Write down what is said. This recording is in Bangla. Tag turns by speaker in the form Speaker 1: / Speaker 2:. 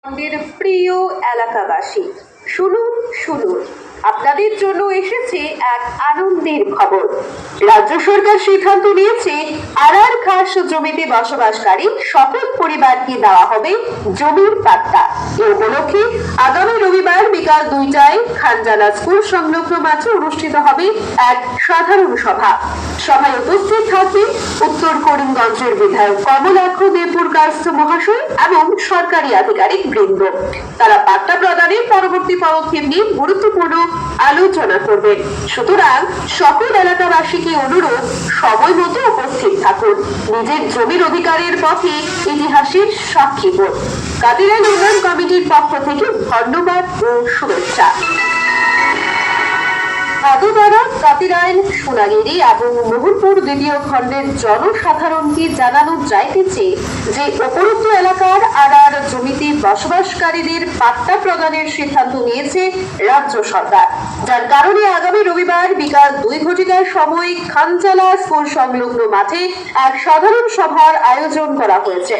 Speaker 1: আমাদের প্রিয় এলাকাবাসী, শুনুন শুনুন, আপনাদের জন্য এসেছে এক আনন্দের খবর। রাজ্য সরকার সিদ্ধান্ত নিয়েছে আড়ার খাস জমিতে বসবাসকারী সকল পরিবারকে দেওয়া হবে জমির পাট্টা। এ উপলক্ষে আগামী রবিবার বিকাল 2টায় খানজালা স্কুল সংলগ্ন মাঠে অনুষ্ঠিত হবে এক সাধারণ সভা। সভায় উপস্থিত থাকবেন উত্তর করিমগঞ্জের বিধায়ক কমলাক্ষ দেবপুরকাস্ত মহাশয় এবং সরকারি আধিকারিক বৃন্দ। তারা পাট্টা প্রদানের পরবর্তী পদক্ষেপ নিয়ে গুরুত্বপূর্ণ আলোচনা করবেন। সুতরাং সকল এলাকাবাসীকে অনুরোধ, সময় মতো উপস্থিত থাকুন, নিজের জমির অধিকারের পথে ইতিহাসের সাক্ষী হন। কাতিরাইল উন্নয়ন কমিটির পক্ষ থেকে ধন্যবাদ ও শুভেচ্ছা। ভাদুদারা, কাতিরাইল, সোনাগিরি এবং মোহনপুর দ্বিতীয় খণ্ডের জনসাধারণকে জানানো যাইতেছে যে উপরোক্ত এলাকার আড়ার জমিতে বসবাসকারীদের পাট্টা প্রদানের সিদ্ধান্ত নিয়েছে রাজ্য সরকার, যার কারণে আগামী রবিবার বিকাল 2 সময় খানজালা স্কুল সংলগ্ন মাঠে এক সাধারণ সভার আয়োজন করা হয়েছে।